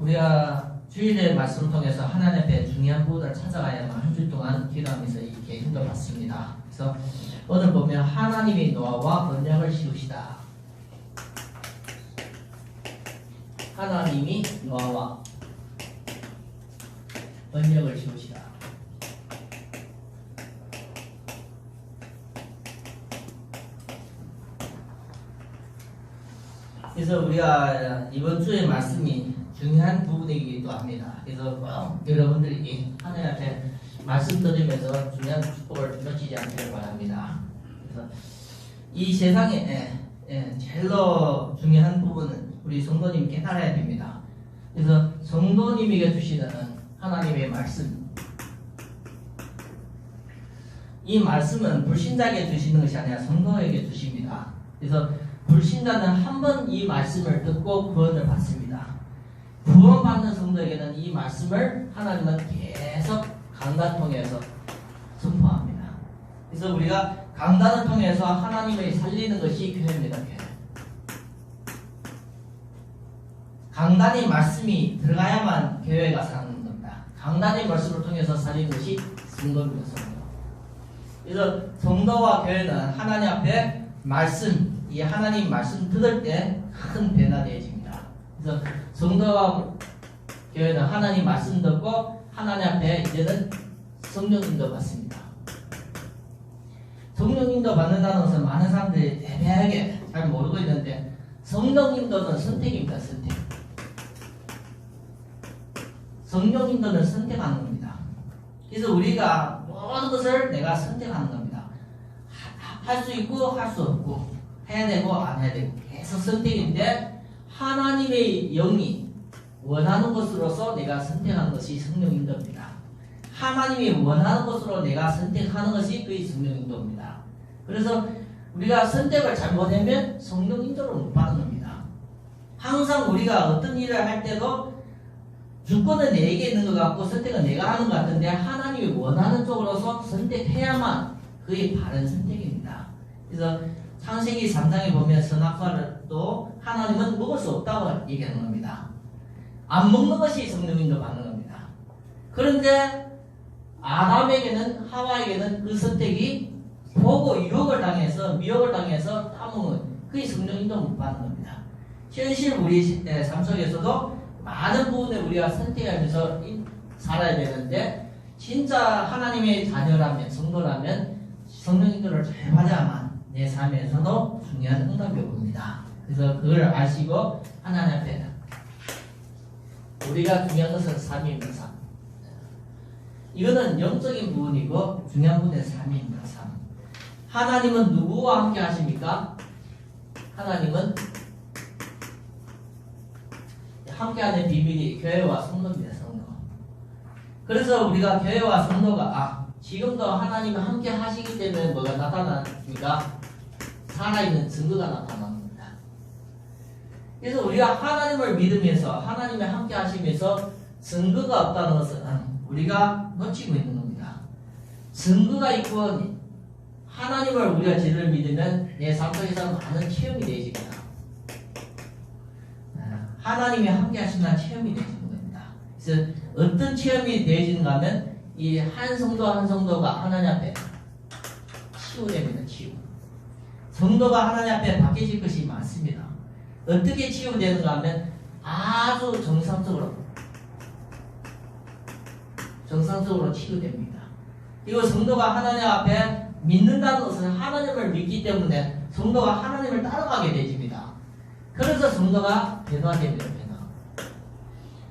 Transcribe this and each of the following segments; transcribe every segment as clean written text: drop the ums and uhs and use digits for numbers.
우리가 주일의 말씀 통해서 하나님 앞에 중요한 부분을 찾아가야만 한 주 동안 기도하면서 이렇게 힘들어봤습니다. 그래서 오늘 보면 하나님이 노아와 언약을 씌우시다. 하나님이 노아와 언약을 씌우시다. 그래서 우리가 이번 주의 말씀이 중요한 부분이기도 합니다. 그래서 여러분들이 하나님 앞에 말씀 드리면서 중요한 축복을 놓치지 않기를 바랍니다. 그래서 이 세상에 제일로 중요한 부분은 우리 성도님 깨달아야 됩니다. 그래서 성도님에게 주시는 하나님의 말씀, 이 말씀은 불신자에게 주시는 것이 아니라 성도에게 주십니다. 그래서 불신자는 한 번 이 말씀을 듣고 구원을 받습니다. 구원받는 성도에게는 이 말씀을 하나님은 계속 강단 통해서 선포합니다. 그래서 우리가 강단을 통해서 하나님을 살리는 것이 교회입니다. 교회. 강단의 말씀이 들어가야만 교회가 사는 겁니다. 강단의 말씀을 통해서 살리는 것이 성도입니다. 성도. 그래서 성도와 교회는 하나님 앞에 말씀, 이 하나님 말씀 들을 때 큰 변화되어집니다. 그래서 성도와 교회는 하나님 말씀 듣고 하나님 앞에 이제는 성령님도 받습니다. 성령님도 받는다는 것은 많은 사람들이 애매하게 잘 모르고 있는데 성령님도는 선택입니다. 선택. 성령님도는 선택하는 겁니다. 그래서 우리가 모든 것을 내가 선택하는 겁니다. 할 수 있고 할 수 없고 해야 되고 안 해야 되고 계속 선택인데 하나님의 영이 원하는 것으로서 내가 선택하는 것이 성령 인도입니다. 하나님이 원하는 것으로 내가 선택하는 것이 그의 성령 인도입니다. 그래서 우리가 선택을 잘못하면 성령 인도를 못 받는 겁니다. 항상 우리가 어떤 일을 할 때도 주권은 내게 있는 것 같고 선택은 내가 하는 것 같은데 하나님이 원하는 쪽으로서 선택해야만 그의 바른 선택입니다. 그래서 창세기 3장에 보면 선악과를 또 하나님은 먹을 수 없다고 얘기하는 겁니다. 안 먹는 것이 성령님도 받는 겁니다. 그런데 아담에게는 하와에게는 그 선택이 보고 유혹을 당해서 미혹을 당해서 따먹은 그의 성령님도 못 받는 겁니다. 현실 우리 삶 속에서도 많은 부분에 우리가 선택하면서 살아야 되는데 진짜 하나님의 자녀라면 성도라면 성령님들을 잘 받아야만 내 삶에서도 중요한 응답이 옵니다. 그래서 그걸 아시고 하나님 앞에 우리가 중요한 것은 삶입니다. 삶. 이거는 영적인 부분이고 중요한 부분은 삶입니다. 삶. 하나님은 누구와 함께 하십니까? 하나님은 함께하는 비밀이 교회와 성도입니다. 성도. 그래서 우리가 교회와 성도가 지금도 하나님이 함께 하시기 때문에 뭐가 나타납니까? 살아있는 증거가 나타납니다. 그래서 우리가 하나님을 믿으면서 하나님이 함께 하시면서 증거가 없다는 것은 우리가 놓치고 있는 겁니다. 증거가 있고 하나님을 우리가 진리를 믿으면 내 삶 속에서 많은 체험이 되어집니다. 하나님이 함께 하신다는 체험이 되어지는 겁니다. 그래서 어떤 체험이 되어지는가 하면 이 한 성도 한 성도가 하나님 앞에 치유됩니다. 치유. 성도가 하나님 앞에 바뀌어질 것이 많습니다. 어떻게 치유되는가 하면 아주 정상적으로 치유됩니다. 그리고 성도가 하나님 앞에 믿는다는 것은 하나님을 믿기 때문에 성도가 하나님을 따라가게 되집니다. 그래서 성도가 변화됩니다. 변화.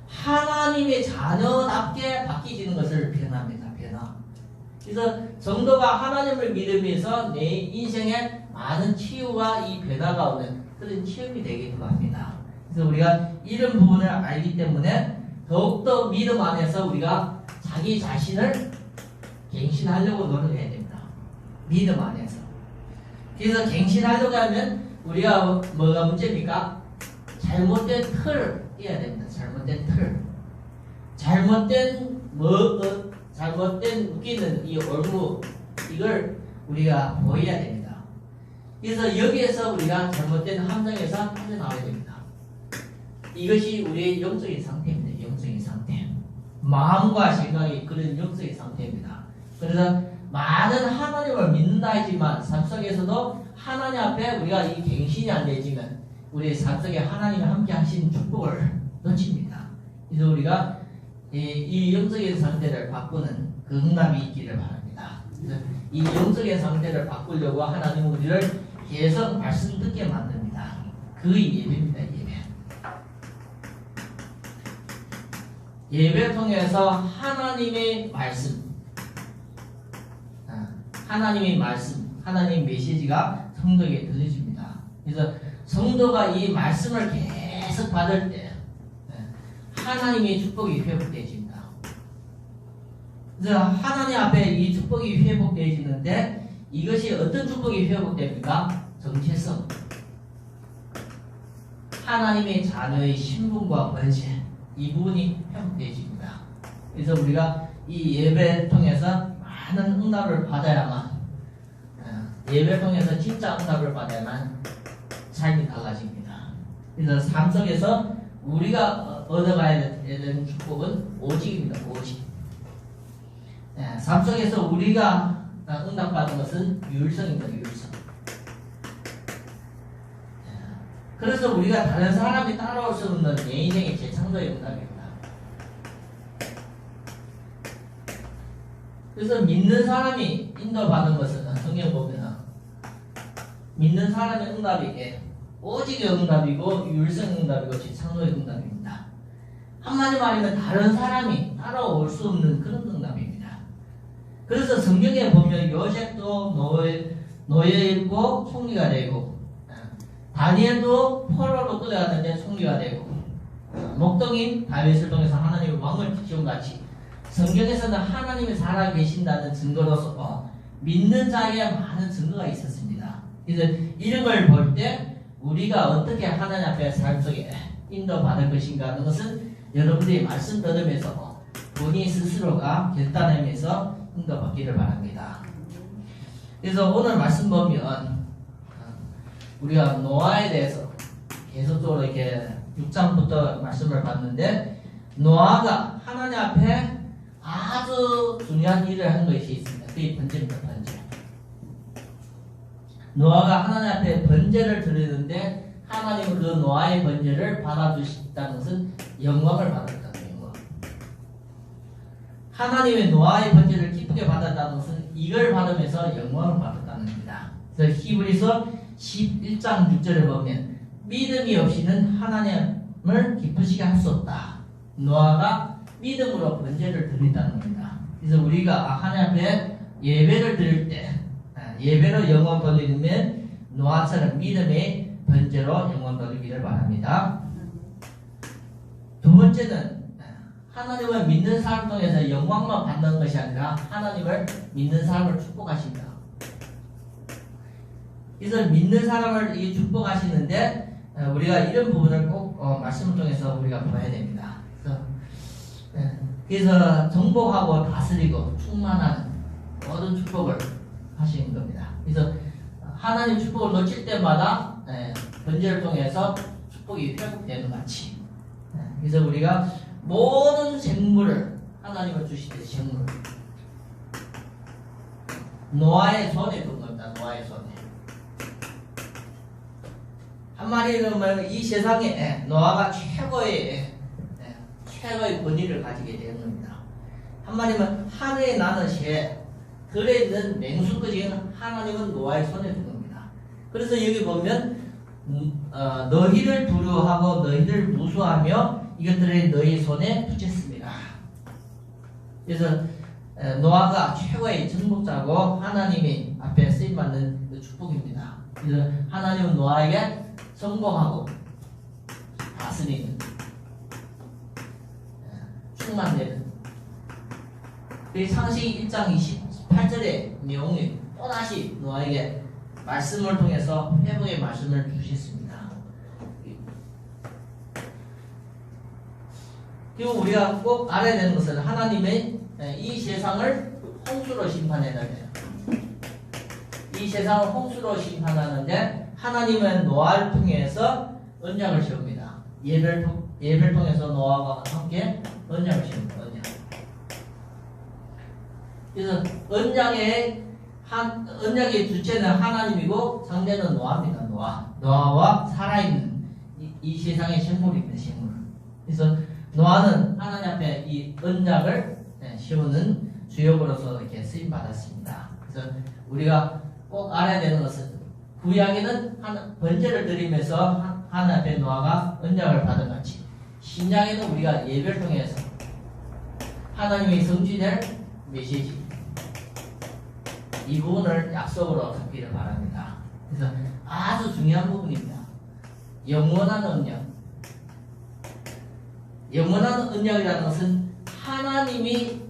하나님의 자녀답게 바뀌어지는 것을 변화합니다. 변화. 그래서 성도가 하나님을 믿으면서 내 인생에 많은 치유와 이 변화가 오는 그런 체험이 되기도 합니다. 그래서 우리가 이런 부분을 알기 때문에 더욱더 믿음 안에서 우리가 자기 자신을 갱신하려고 노력해야 됩니다. 믿음 안에서. 그래서 갱신하려고 하면 우리가 뭐가 문제입니까? 잘못된 틀을 띄어야 됩니다. 잘못된 틀. 잘못된 웃기는 이 얼굴 이걸 우리가 보여야 됩니다. 그래서 여기에서 우리가 잘못된 함정에서 빠져나와야 됩니다. 이것이 우리의 영적인 상태입니다. 마음과 생각이 그런 영적인 상태입니다. 그래서 많은 하나님을 믿는다 하지만 삶 속에서도 하나님 앞에 우리가 이 갱신이 안 되지만 우리 삶 속에 하나님이 함께 하신 축복을 놓칩니다. 그래서 우리가 이 영적인 상태를 바꾸는 그 응답이 있기를 바랍니다. 그래서 이 영적인 상태를 바꾸려고 하나님은 우리를 계속 말씀 듣게 만듭니다. 그 예배입니다. 예배를 통해서 하나님의 말씀, 하나님 메시지가 성도에게 들려집니다. 그래서 성도가 이 말씀을 계속 받을 때 하나님의 축복이 회복되어집니다. 그래서 하나님 앞에 이 축복이 회복되어지는데 이것이 어떤 축복이 회복됩니까? 정체성, 하나님의 자녀의 신분과 권세, 이 부분이 회복되어집니다. 그래서 우리가 이 예배를 통해서 많은 응답을 받아야만, 예배를 통해서 진짜 응답을 받아야만 삶이 달라집니다. 그래서 삶 속에서 우리가 얻어가야 되는 축복은 오직입니다. 오직. 삶 속에서 우리가 응답받은 것은 유일성입니다. 유일성. 그래서 우리가 다른 사람이 따라올 수 없는 내 인생의 재창조의 응답입니다. 그래서 믿는 사람이 인도받은 것은 성경 보면 믿는 사람의 응답이 오직의 응답이고 유일성 응답이고 재창조의 응답입니다. 한마디 말하면 다른 사람이 따라올 수 없는 그런 응답입니다. 그래서 성경에 보면 요셉도 노예였고 총리가 되고 다니엘도 포로로 끌려갔는데 총리가 되고 목동인 다윗을 통해서 하나님의 왕을 지원같이 성경에서는 하나님이 살아계신다는 증거로서 믿는 자에게 많은 증거가 있었습니다. 그래서 이런 걸 볼 때 우리가 어떻게 하나님 앞에 삶 속에 인도받을 것인가 하는 것은 여러분들이 말씀 들으면서 본인 스스로가 결단하면서 인도받기를 바랍니다. 그래서 오늘 말씀 보면 우리가 노아에 대해서 계속적으로 이렇게 6장부터 말씀을 봤는데 노아가 하나님 앞에 아주 중요한 일을 한 것이 있습니다. 그게 번제입니다. 번제. 노아가 하나님 앞에 번제를 드리는데 하나님은 그 노아의 번제를 받아주셨다는 것은 영광을 받았다는 영광. 하나님의 노아의 번제를 기쁘게 받았다는 것은 이걸 받으면서 영광을 받았다는 겁니다. 그래서 히브리서 11장 6절에 보면 믿음이 없이는 하나님을 기쁘시게 할 수 없다. 노아가 믿음으로 번제를 드린다는 겁니다. 그래서 우리가 하나님 앞에 예배를 드릴 때 예배로 영광 돌리면 노아처럼 믿음의 번제로 영광 돌리기를 바랍니다. 두 번째는 하나님을 믿는 사람 통해서 영광만 받는 것이 아니라 하나님을 믿는 사람을 축복하십니다. 그래서 믿는 사람을 축복하시는데 우리가 이런 부분을 꼭 말씀을 통해서 우리가 봐야 됩니다. 그래서 정복하고 다스리고 충만한 모든 축복을 하시는 겁니다. 그래서 하나님 축복을 놓칠 때마다 번제를 통해서 축복이 회복되는 같이 그래서 우리가 모든 생물을 하나님을 주시듯이 생물 노아의 손에 둔 겁니다. 노아의 손에 한마디로 말하면 이 세상에 노아가 최고의 권위를 가지게 되는 겁니다. 한마디면 하늘에 나는 새, 들에 있는 맹수까지 하나님은 노아의 손에 둔 겁니다. 그래서 여기 보면 너희를 두려워하고 너희를 무수하며 이것들을 너희 손에 붙였습니다. 그래서 노아가 최고의 정복자고 하나님이 앞에 쓰임받는 그 축복입니다. 그래서 하나님은 노아에게 정복하고 다스리는 충만되는 그 창세기 1장 28절의 내용이 또다시 노아에게 말씀을 통해서 회복의 말씀을 주셨습니다. 그리고 우리가 꼭 알아야 되는 것은 하나님의 이 세상을 홍수로 심판해내요. 이 세상을 홍수로 심판하는데 하나님은 노아를 통해서 언약을 세웁니다. 예배를 통해서 노아와 함께 언약을 세웁니다. 언약. 그래서 언약의 주체는 하나님이고 상대는 노아입니다. 노아와 살아있는 이 세상의 생물입니다. 생물. 그래서 노아는 하나님 앞에 이 언약을 세우는 주역으로서 이렇게 쓰임 받았습니다. 그래서 우리가 꼭 알아야 되는 것은 구약에는 번제를 드리면서 하나님 앞에 노아가 언약을 받은 같이 신약에는 우리가 예배를 통해서 하나님이 성취될 메시지 이 부분을 약속으로 듣기를 바랍니다. 그래서 아주 중요한 부분입니다. 영원한 언약. 영원한 언약이라는 것은 하나님이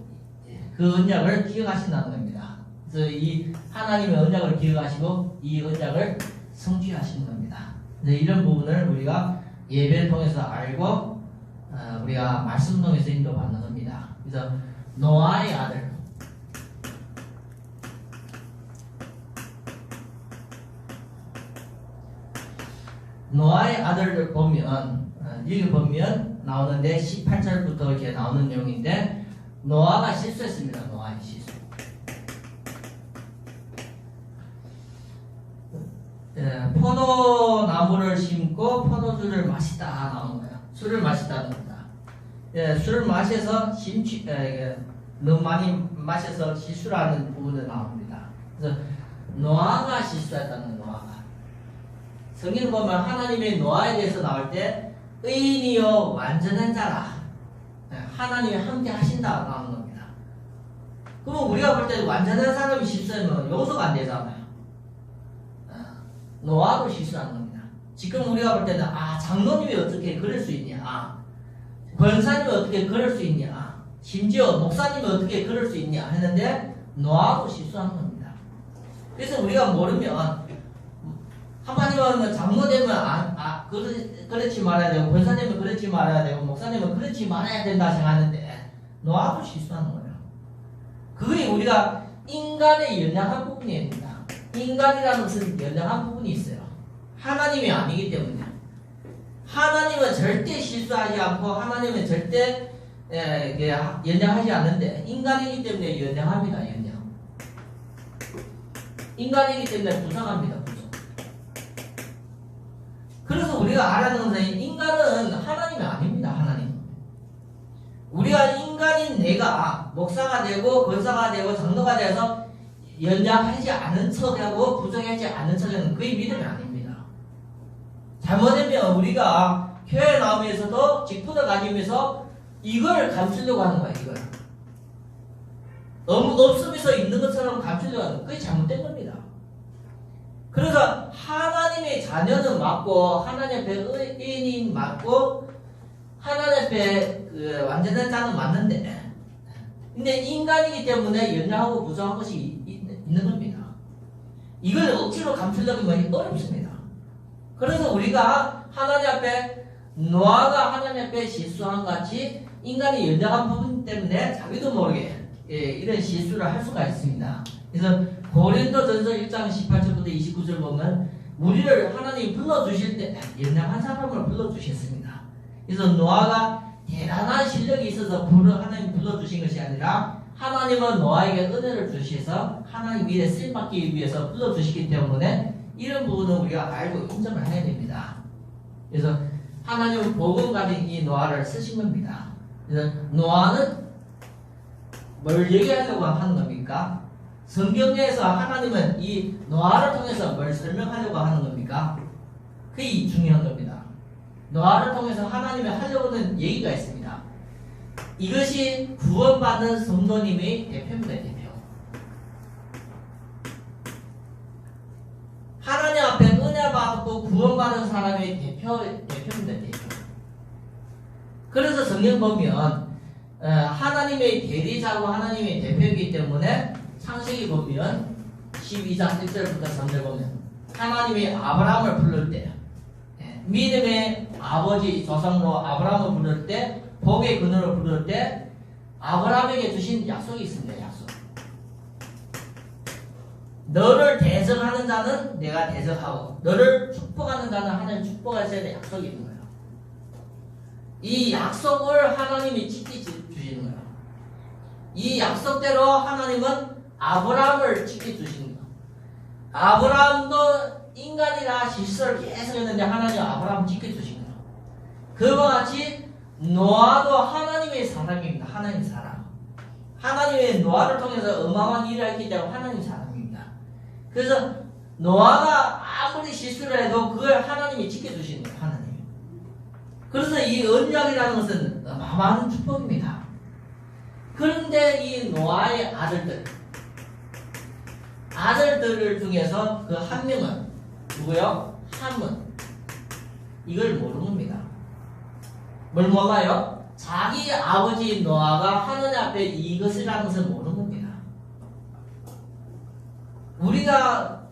그 언약을 기억하신다는 겁니다. 그래서 이 하나님의 언약을 기억하시고 이 언약을 성취하시는 겁니다. 이런 부분을 우리가 예배를 통해서 알고 우리가 말씀 통해서 인도받는 겁니다. 그래서 노아의 아들 노아의 아들을 보면 여기 보면 나오는데 18절부터 이렇게 나오는 내용인데 노아가 실수했습니다. 노아의 실수. 포도나무를 심고 포도주를 마시다 나오는 거예요. 술을 마시다는 겁니다. 술을 마셔서 너무 많이 마셔서 실수라는 부분이 나옵니다. 그래서 노아가 실수했다는 거예요. 노아가. 성경 보면 하나님의 노아에 대해서 나올 때 의인이요 완전한 자라 하나님이 함께 하신다 나오는 겁니다. 그러면 우리가 볼 때 완전한 사람이 실수하면 용서가 안 되잖아요. 노아도 실수하는 겁니다. 지금 우리가 볼 때는 장로님이 어떻게 그럴 수 있냐, 권사님이 어떻게 그럴 수 있냐, 심지어 목사님이 어떻게 그럴 수 있냐 했는데 노아도 실수하는 겁니다. 그래서 우리가 모르면 하나님은 장로 되면 그렇지 말아야 되고 권사님은 그렇지 말아야 되고 목사님은 그렇지 말아야 된다 생각하는데 노아도 실수하는 거예요. 그게 우리가 인간의 연약한 부분입니다. 인간이라는 것은 연약한 부분이 있어요. 하나님이 아니기 때문에 하나님은 절대 실수하지 않고 하나님은 절대 연약하지 않는데 인간이기 때문에 연약합니다. 연약. 인간이기 때문에 부상합니다. 그래서 우리가 알아야 하는 것은 인간은 하나님이 아닙니다. 하나님. 우리가 인간인 내가 목사가 되고 권사가 되고 장로가 돼서 연약하지 않은 척하고 부정하지 않은 척하는 그의 믿음이 아닙니다. 잘못되면 우리가 교회 나오면서도 직분을 가지면서 이걸 감추려고 하는 거예요. 이걸. 없으면서 있는 것처럼 감추려고 하는 그게 잘못된 겁니다. 그래서 하나님의 자녀는 맞고 하나님 앞에 의인이 맞고 하나님 앞에 완전한 자는 맞는데 근데 인간이기 때문에 연약하고 부정한 것이 있는 겁니다. 이걸 억지로 감추려고 하면 어렵습니다. 그래서 우리가 하나님 앞에 노아가 하나님 앞에 실수한 같이 인간이 연약한 부분 때문에 자기도 모르게 이런 실수를 할 수가 있습니다. 그래서 고린도전서 1장 18절부터 29절 보면 우리를 하나님이 불러주실 때 연약한 사람을 불러주셨습니다. 그래서 노아가 대단한 실력이 있어서 하나님 불러주신 것이 아니라 하나님은 노아에게 은혜를 주셔서 하나님 일에 쓰임받기 위해서 불러주시기 때문에 이런 부분은 우리가 알고 인정을 해야 됩니다. 그래서 하나님은 복음 가진 이 노아를 쓰신 겁니다. 그래서 노아는 뭘 얘기하려고 하는 겁니까? 성경에서 하나님은 이 노아를 통해서 뭘 설명하려고 하는 겁니까? 그게 중요한 겁니다. 노아를 통해서 하나님이 하려고 하는 얘기가 있습니다. 이것이 구원받는 성도님의 대표입니다. 대표. 하나님 앞에 은혜 받고 구원받은 사람의 대표입니다. 대표. 그래서 성경 보면 하나님의 대리자고 하나님의 대표이기 때문에 창세기 보면 12장 1절부터 3절 보면 하나님이 아브라함을 부를 때 믿음의 아버지 조상으로 아브라함을 부를 때 복의 근원을 부를 때 아브라함에게 주신 약속이 있습니다. 약속. 너를 대적하는 자는 내가 대적하고 너를 축복하는 자는 하나님 축복할 때 약속이 있는 거예요. 이 약속을 하나님이 지키지 주시는 거예요. 이 약속대로 하나님은 아브라함을 지켜주십니다. 아브라함도 인간이라 실수를 계속 했는데 하나님 아브라함 지켜주십니다. 그와 같이 노아도 하나님의 사람입니다. 하나님 사람. 하나님의 노아를 통해서 어마어마한 일을 했기 때문에 하나님 사람입니다. 그래서 노아가 아무리 실수를 해도 그걸 하나님이 지켜주시는 거예요. 하나님. 그래서 이 언약이라는 것은 어마어마한 축복입니다. 그런데 이 노아의 아들들 중에서 그 한 명은 누구요? 함은 이걸 모르는 겁니다. 뭘 몰라요? 자기 아버지 노아가 하느님 앞에 이것이라는 것을 모르는 겁니다. 우리가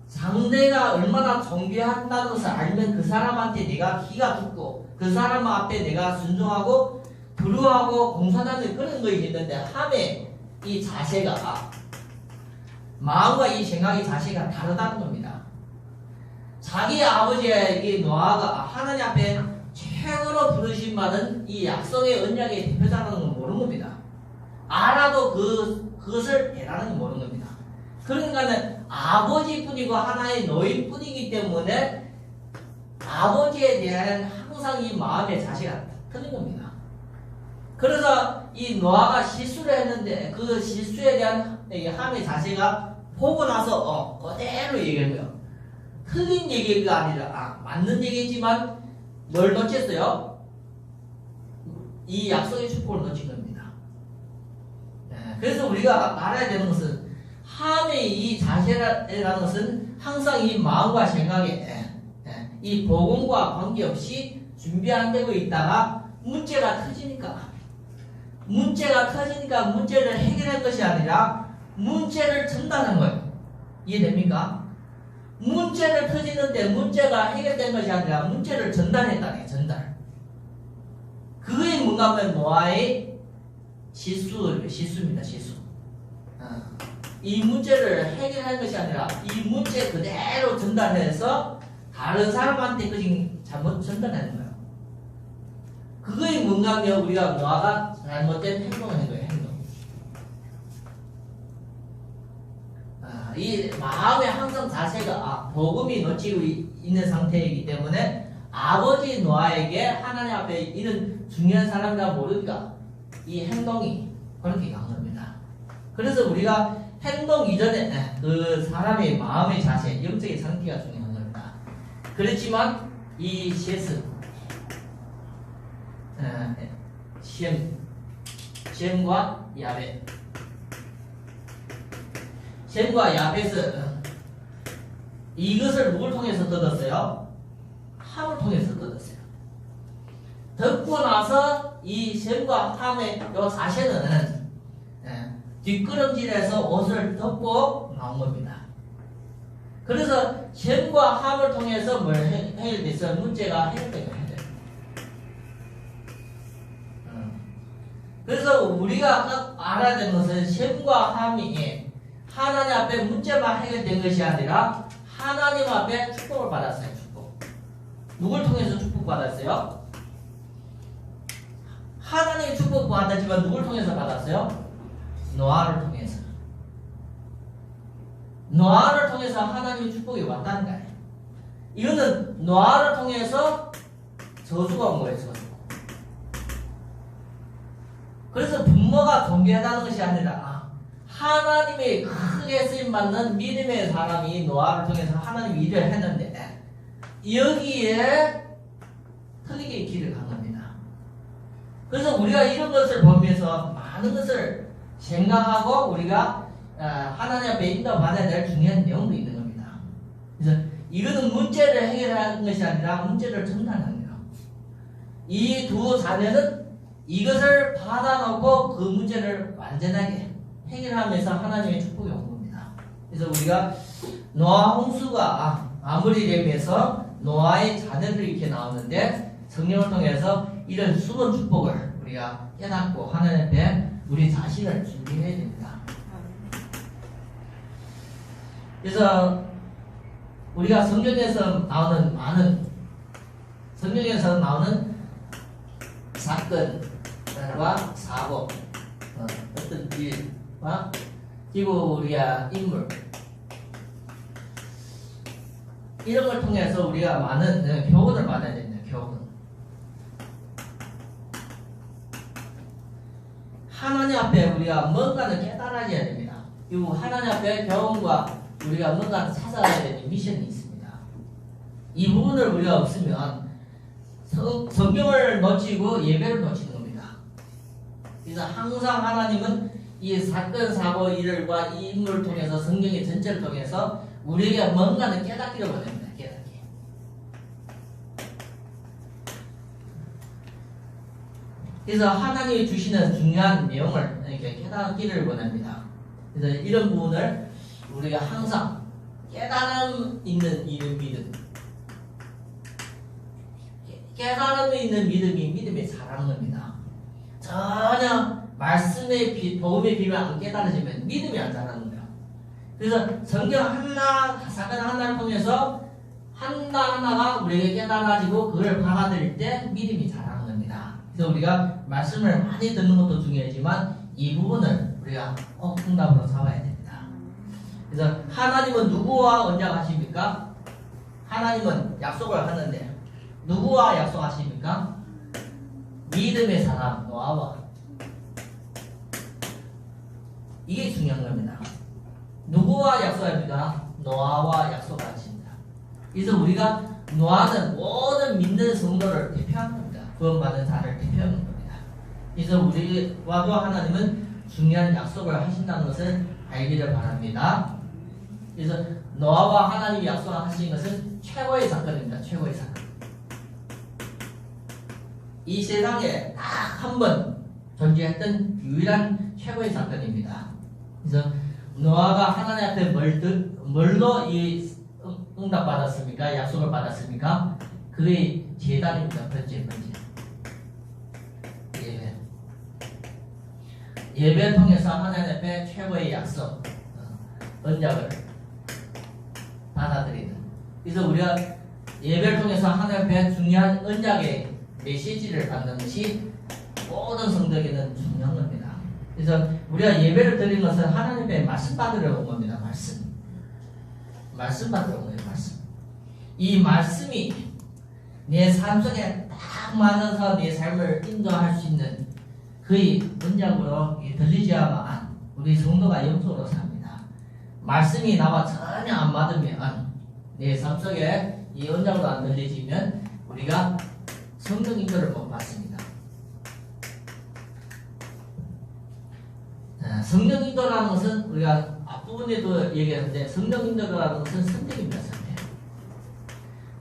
상대가 얼마나 존귀한다는 것을 알면 그 사람한테 내가 귀가 듣고 그 사람 앞에 내가 순종하고 두려워하고 공손하는 그런 것이 있는데 함의 이 자세가 마음과 이 생각의 자세가 다르다는 겁니다. 자기 아버지의 이 노아가 하나님 앞에 최고로 부르신 바는 이 약속의 언약의 대표자라는 걸 모르는 겁니다. 알아도 그것을 대단한 걸 모르는 겁니다. 그러니까는 아버지뿐이고 하나의 노인뿐이기 때문에 아버지에 대한 항상 이 마음의 자세가 틀린 겁니다. 그래서 이 노아가 실수를 했는데 그 실수에 대한 함의 자세가 보고 나서 그대로 얘기해요. 틀린 얘기가 아니라 맞는 얘기지만 뭘 놓쳤어요? 이 약속의 축복을 놓친 겁니다. 그래서 우리가 알아야 되는 것은 함의 이 자세라는 것은 항상 이 마음과 생각에 이 복음과 관계없이 준비 안 되고 있다가 문제가 터지니까 문제를 해결할 것이 아니라 문제를 전달한 거예요. 이해됩니까? 문제를 터지는데 문제가 해결된 것이 아니라 문제를 전달했다네. 전달. 그게 뭔가 하면 노아의 실수입니다. 실수. 이 문제를 해결할 것이 아니라 이 문제 그대로 전달해서 다른 사람한테 그냥 잘못 전달하는 거예요. 그거에 뭔가 하면 우리가 노아가 잘못된 행동을 한 거예요. 행동. 이 마음의 항상 자세가 복음이 놓치고 있는 상태이기 때문에 아버지 노아에게 하나님 앞에 이런 중요한 사람이라 모르니까 이 행동이 그렇게 간 겁니다. 그래서 우리가 행동 이전에 그 사람의 마음의 자세, 영적인 상태가 중요한 겁니다. 그렇지만 이 셈과 야벳 셈과 야벳은 이것을 누굴 통해서 얻었어요? 함을 통해서 얻었어요. 듣고 나서 이 셈과 함의 요 자세는 뒷걸음질해서 옷을 덮고 나온 겁니다. 그래서 셈과 함을 통해서 뭘 해결됐어요? 문제가 해결된 거예요. 그래서 우리가 알아야 되는 것은 셈과 함이 하나님 앞에 문제만 해결된 것이 아니라 하나님 앞에 축복을 받았어요. 축복. 누굴 통해서 축복 받았어요? 하나님의 축복 받았지만 누굴 통해서 받았어요? 노아를 통해서. 노아를 통해서 하나님의 축복이 왔다는 거예요. 이거는 노아를 통해서 저주가 온 거예요. 저주. 그래서 부모가 존귀하다는 것이 아니라 하나님의 크게 쓰임받는 믿음의 사람이 노아를 통해서 하나님 일을 했는데 여기에 틀리게 길을 간 겁니다. 그래서 우리가 이런 것을 보면서 많은 것을 생각하고 우리가 하나님 앞에 인도받아야 될 중요한 내용도 있는 겁니다. 그래서 이거는 문제를 해결하는 것이 아니라 문제를 전달하는 거예요. 이 두 자녀는 이것을 받아놓고 그 문제를 완전하게 해결하면서 하나님의 축복이 온 겁니다. 그래서 우리가 노아 홍수가 마무리되면서 노아의 자녀들이 이렇게 나오는데 성령을 통해서 이런 숨은 축복을 우리가 깨닫고 하나님 앞에 우리 자신을 준비해야 됩니다. 그래서 우리가 성경에서 나오는 사건과 사고, 어떤 그리고 우리가 인물 이런 걸 통해서 우리가 많은 교훈을 받아야 됩니다. 교훈. 하나님 앞에 우리가 뭔가를 깨달아야 됩니다. 그리고 하나님 앞에 교훈과 우리가 뭔가를 찾아야 되는 미션이 있습니다. 이 부분을 우리가 없으면 성경을 놓치고 예배를 놓치는 겁니다. 그래서 항상 하나님은 이 사건, 사고, 일과 이 인물을 통해서 성경의 전체를 통해서 우리에게 뭔가는 깨닫기를 원합니다. 깨닫기. 그래서 하나님이 주시는 중요한 내용을 이렇게 깨닫기를 원합니다. 그래서 이런 부분을 우리가 항상 깨달음 있는 믿음. 깨달음 있는 믿음이 믿음의 자라는 겁니다. 전혀 말씀의 복음의 비밀 안 깨달아지면 믿음이 안 자라는 거예요. 그래서 성경 하나, 사건 하나를 통해서 하나하나가 우리에게 깨달아지고 그걸 받아들일 때 믿음이 자라는 겁니다. 그래서 우리가 말씀을 많이 듣는 것도 중요하지만 이 부분을 우리가 꼭 응답으로 잡아야 됩니다. 그래서 하나님은 누구와 언약하십니까? 하나님은 약속을 하는데 누구와 약속하십니까? 믿음의 사람 노아와. 이게 중요한 겁니다. 누구와 약속합니까? 노아와 약속하십니다. 그래서 우리가 노아는 모든 믿는 성도를 대표하는 겁니다. 구원받은 자를 대표하는 겁니다. 그래서 우리와도 하나님은 중요한 약속을 하신다는 것을 알기를 바랍니다. 그래서 노아와 하나님이 약속하신 것은 최고의 사건입니다. 최고의 사건. 이 세상에 딱 한 번 존재했던 유일한 최고의 사건입니다. 그래서 노아가 하나님 앞에 뭘로 이 응답 받았습니까? 약속을 받았습니까? 그의 제단입니다. 번째. 예배를 통해서 하나님 앞에 최고의 약속, 언약을 받아들이는. 그래서 우리가 예배를 통해서 하나님 앞에 중요한 언약의 메시지를 받는 것이 모든 성도에게는 중요한 겁니다. 그래서 우리가 예배를 드리는 것은 하나님 앞에 말씀 받으러 온 겁니다. 말씀 받으러 온 거예요. 말씀. 이 말씀이 내 삶 속에 딱 맞아서 내 삶을 인도할 수 있는 그의 언약으로 들리지야만 우리 성도가 영적으로 삽니다. 말씀이 나와 전혀 안 맞으면 내 삶 속에 이 언약으로 안 들리지면 우리가 성령 인도를 못 받습니다. 성령 인도라는 것은 우리가 앞부분에도 얘기했는데 성령 인도라는 것은 선택입니다. 선택.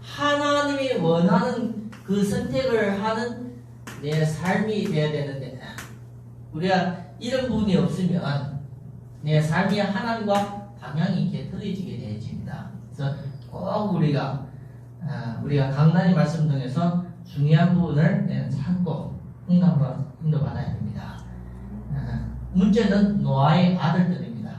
하나님이 원하는 그 선택을 하는 내 삶이 되어야 되는데 우리가 이런 부분이 없으면 내 삶이 하나님과 방향이 이렇게 틀어지게 되어집니다. 그래서 꼭 우리가 강단의 말씀 통해서 중요한 부분을 찾고 응답으로 인도받아야 됩니다. 문제는 노아의 아들들입니다.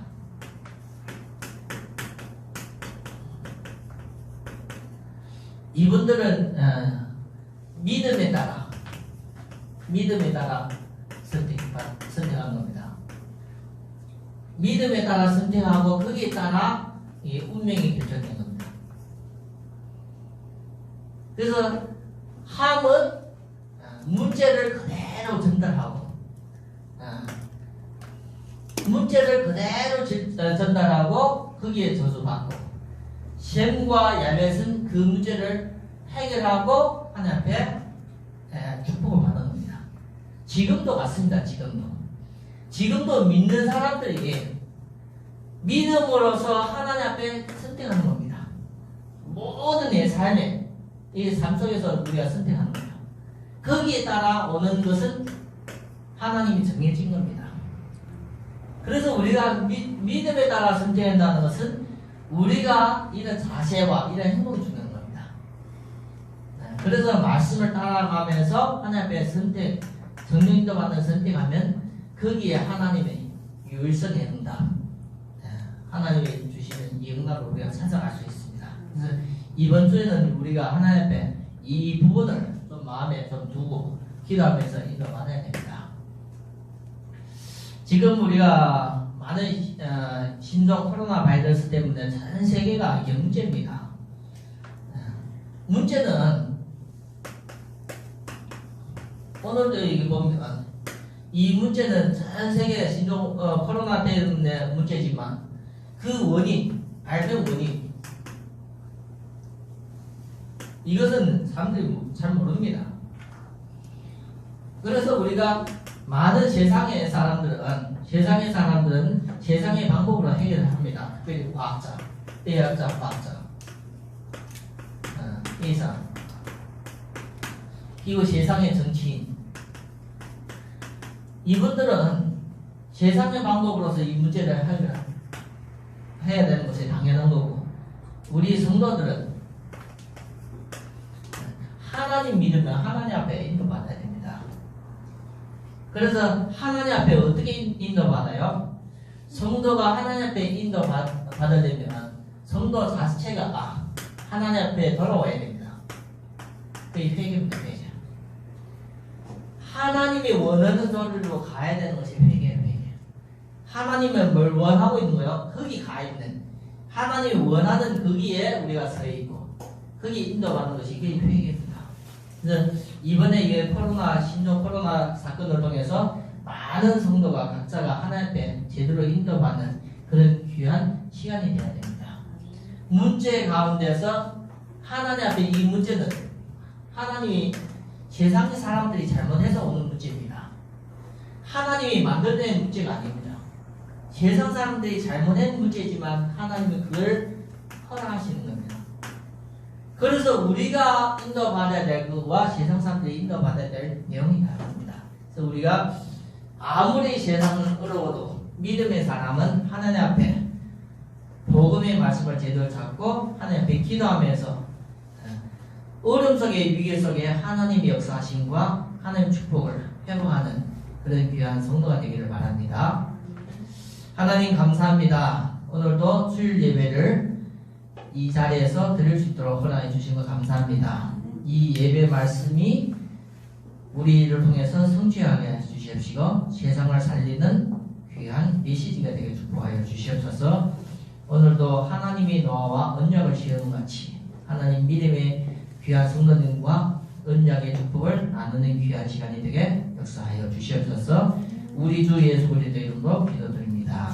이분들은 믿음에 따라 선택한 겁니다. 믿음에 따라 선택하고 거기에 따라 운명이 결정된 겁니다. 그래서 함은 문제를 그대로 전달하고 거기에 저주받고 셈과 야벳은 그 문제를 해결하고 하나님 앞에 축복을 받는 겁니다. 지금도 같습니다. 지금도 믿는 사람들에게 믿음으로서 하나님 앞에 선택하는 겁니다. 모든 내 삶에 이 삶 속에서 우리가 선택하는 거예요. 거기에 따라 오는 것은 하나님이 정해진 겁니다. 그래서 우리가 믿음에 따라 선택한다는 것은 우리가 이런 자세와 이런 행동이 중요한 겁니다. 그래서 말씀을 따라가면서 하나님 앞에 성령인도 받는 선택하면 거기에 하나님의 유일성의 응답, 하나님이 주시는 이 응답을 우리가 찾아갈 수 있습니다. 그래서 이번 주에는 우리가 하나님 앞에 이 부분을 좀 마음에 좀 두고 기도하면서 인도받아야 됩니다. 지금 우리가 많은 신종 코로나 바이러스 때문에 전 세계가 경제입니다. 문제는 오늘도 여기 보면 이 문제는 전 세계 신종 코로나 때문에 문제지만 그 원인, 발병 원인 이것은 사람들이 잘 모릅니다. 그래서 우리가 많은 세상의 사람들은 세상의 방법으로 해결을 합니다. 특별히 과학자, 의학자, 과학자, 의사, 그리고 세상의 정치인 이분들은 세상의 방법으로서 이 문제를 해야 되는 것이 당연한 거고 우리 성도들은 하나님 믿으면 하나님 앞에 인도받아야 됩니다. 그래서 하나님 앞에 어떻게 인도받아요? 성도가 하나님 앞에 인도받으려면 성도 자체가 하나님 앞에 돌아와야 됩니다. 그게 회개입니다. 회개. 하나님이 원하는 도리로 가야 되는 것이 회개예요. 회개. 하나님은 뭘 원하고 있는 거예요? 거기 가 있는 하나님이 원하는 거기에 우리가 서 있고 거기 인도받는 것이 그게 회개입니다. 그래서 이번에 이게 신종 코로나 사건을 통해서 많은 성도가 각자가 하나님 앞에 제대로 인도받는 그런 귀한 시간이 되어야 됩니다. 문제 가운데서 하나님 앞에 이 문제는 하나님이 세상의 사람들이 잘못해서 오는 문제입니다. 하나님이 만들어낸 문제가 아닙니다. 세상 사람들이 잘못한 문제지만 하나님은 그걸 허락하시는 겁니다. 그래서 우리가 인도받아야 될 것과 세상 사람들이 인도받아야 될 내용이 다릅니다. 그래서 우리가 아무리 세상은 어려워도 믿음의 사람은 하나님 앞에 복음의 말씀을 제대로 잡고 하나님 앞에 기도하면서 어려움 속에 위기 속에 하나님의 역사하심과 하나님의 축복을 회복하는 그런 귀한 성도가 되기를 바랍니다. 하나님 감사합니다. 오늘도 수요일 예배를 이 자리에서 드릴 수 있도록 허락해 주신 것 감사합니다. 이 예배 말씀이 우리를 통해서 성취하게 해주시옵시고 세상을 살리는 귀한 메시지가 되게 축복하여 주시옵소서. 오늘도 하나님의 노하와 언약을 시험은 같이 하나님 믿음의 귀한 성도님과 언약의 축복을 나누는 귀한 시간이 되게 역사하여 주시옵소서. 우리 주 예수 그리스도 이름으로 기도드립니다.